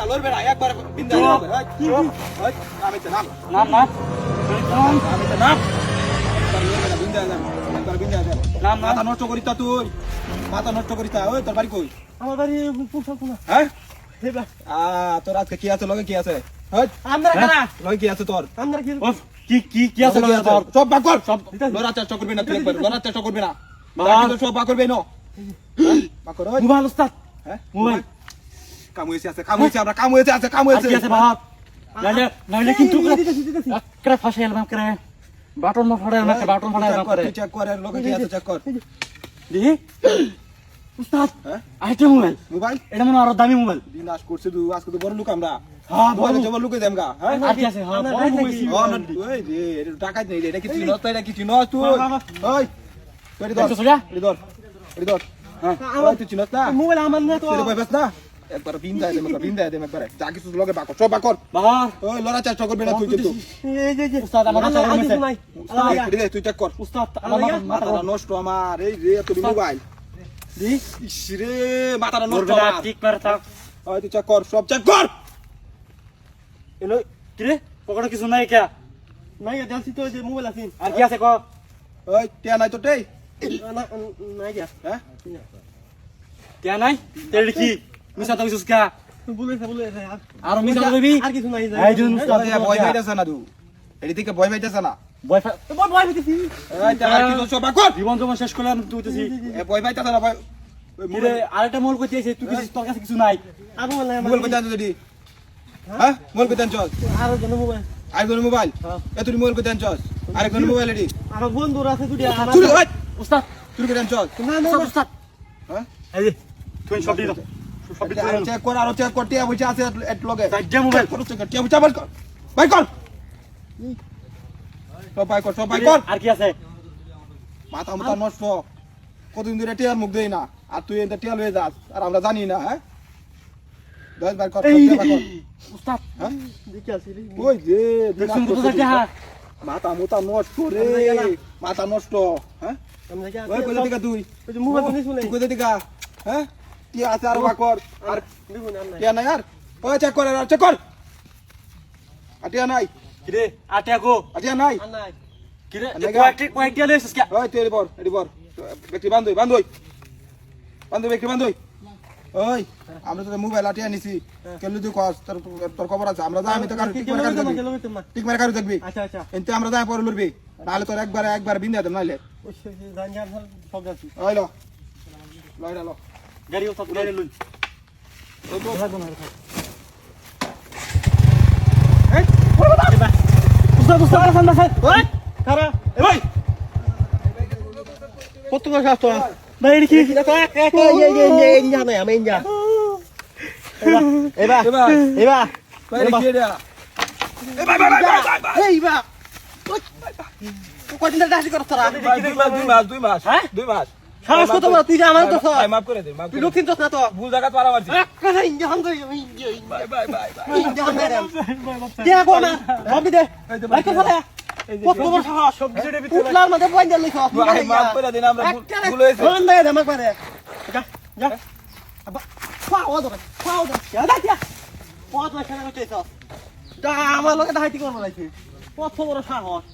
লড়বে না একবার বিন্দা মাথা নষ্ট করিস তুই, মাথা নষ্ট করিস। ওই তোর বাড়ি কই? আমার বাড়ি পুষা। হ্যাঁ তোর আজকে কি আছে লগে? কি আছে লগে? কি আছে তোর? কি আছে তোর? সব বাক কর, সব লড়ার চেষ্টা করবি না তুই, একবার লড়ার চেষ্টা করবি না, সব বাক করবি না। বাক কর মোবাইল ওস্তাদ। হ্যাঁ মোবাইল কাম হয়েছে, আছে কাম হয়েছে, আমরা কাম হয়েছে, আছে কাম হয়েছে। কি আছে বাপ? নাইলে কিন্তু করে ফাঁসে এলাম করে বাটন না ফাড়ে না, বাটন ফাড়ে না করে। চেক কর এর লগে কি আছে চেক কর। দেখি ওস্তাদ, আইটা মোবাইল। মোবাইল এটা মনে আরো দামি মোবাইল। বিনাশ করছে তুই, আজকে তো বড় লোক আমরা। হ্যাঁ বড় বড় লোক দেমগা। হ্যাঁ আর কি আছে? হ্যাঁ বড় মোবাইল। ওই রে এটা টাকা নেই রে, এটা কিছু নষ্ট, এটা কিছু নষ্ট তুই। ওই তুই ধর এডি ধর। হ্যাঁ ওই তুই চিনস না মোবাইল আমার না তো। তুই ভাইবাস না একবার বিন্দা দে একবার যা কিছু লগে বাক সব বাক কর। বাবা ওই লড়া চেষ্টা করবি না তুই কিন্তু। এই যে উস্তাদ আমার কাছে নাই। তুই চেক কর। উস্তাদ আমার মাথাটা নষ্ট আমার। এই রে তুই মোবাইল দি ইস রে মাথাটা নষ্ট নরবেলা আমার। ঠিক করে থাক। ওই তুই চেক কর, সব চেক কর। এলো কি রে? পকেটে কিছু নাই কে? নাই দেখছি তো যে মোবাইল আছে। আর কি আছে ক? ওই টিয়া নাই তো টেই? নাই কে? হ্যাঁ কে নাই? তেল কি? মিছা তো কইছস কে? বলে আর মিছা কইবি? আর কিছু নাই। এই জন্য উস্তাদ ভয় পাইতাছ না তুই, এডি থেকে ভয় পাইতাছ না। ভয় পাইতেছি। এই তে আর কিছু সব বাক কর। জীবন জমা শেষ করলাম তুইতেছি। এ ভয় পাইতাছ না ভয়। ওই কি রে আরেকটা মোবাইল কইতে আছে তুই কিছু তোর কাছে কিছু নাই। আর মোবাইল নাই। মোবাইল কইতাছ যদি হ্যাঁ মোবাইল কইতাছ আর জন মোবাইল। আরেকজন মোবাইল এ তুই মোবাইল কইতাছ আরেকজন মোবাইল এডি আর বন্ধুর আছে দুটি। চুরি ওই উস্তাদ তুই কইতাছ না না উস্তাদ। হ্যাঁ এই যে তুই সব দিল। সব দিল। চেক কর, আরো চেক কর, টিয়া বইছে আছে এট লগে চারটা মোবাইল কর, চেক কর, টিয়া বইছে বাই কর, বাই কর, সব বাই কর, সব বাই কর। আর কি আছে? মাথা মাথা নষ্ট, কতদিন ধরে টিয়ার মুখ দেই না, আর তুই এটা টিয়া লয়ে যাস আর আমরা জানি না। হ্যাঁ দশ বাই কর, এই টিয়া বাই কর। উস্তাদ হ্যাঁ দেখি আছে রে। ওই যে দেখুন কত টাকা। মাথা মোতা নষ্ট রে, মাথা নষ্ট। হ্যাঁ আমরা কি ওই কইতে দিকা তুই ওই যে মোবাইল নিছ না। তুই কইতে দিকা। হ্যাঁ কি আছে আর বাই কর, আর দেখুন আর নাই। টিয়া নাই আর ওই চেক কর, আর চেক কর, আর টিয়া নাই, কি রে আটা কো? আর টিয়া নাই। আর নাই। কি রে আর নাই কয়েকটা লইছিস কি? ওই তুই এডি বর ব্যক্তি বান্ধই ব্যক্তি বান্ধই। ওই আমরা তো মোবাইল আটিয়া নিছি, কেলু তুই কস তোর খবর আছে, আমরা যাই, আমি তো কারো টিক মারা কারো দেখবি, টিক মারা কারো দেখবি। আচ্ছা আচ্ছা এনতে আমরা যাই পরে লড়বি, নাহলে তোর একবার বিন্দা দেব নাইলে। ওই জান জান সব যাচ্ছি। ওই ল লইরা ল গাড়ি ওস্তাদ গাড়ি লই। ওই তো এই উস্তাদ উস্তাদ সামনে সাইড। ওই কারা ওই কত করে সাস্ত ভাই কি এই জানা আমি ইনজা এবা এবা ভাই কি রে এ ভাই ভাই ভাই ভাই এইবা কতদিন ধরে ডাসি করছ তোরা? দুই মাস হ্যাঁ? 2 মাস সাহস কত বড় তুই যে আমার তো মাফ করে দে, মাফ তুই করে লক্ষিণ তো না তো ভুল জায়গা পারা মারছি। কথা ইনজা হান তো ভাই ভাই ভাই ইনজা হান রে কে কো না ভাবি দে ভাই তো ফলে কত বড় সাহস সব কিছুতে ভিতরে উঠলার মধ্যে বইন দিল লিখ ভাই মাফ করে দিন, আমরা ভুল হয়েছে। ফোন দে আমাকে পারে যা যা আবা পাও দে যা যা কত খেলা করতেছ যা আমার লগে দাইতি করব লাইছে কত বড় সাহস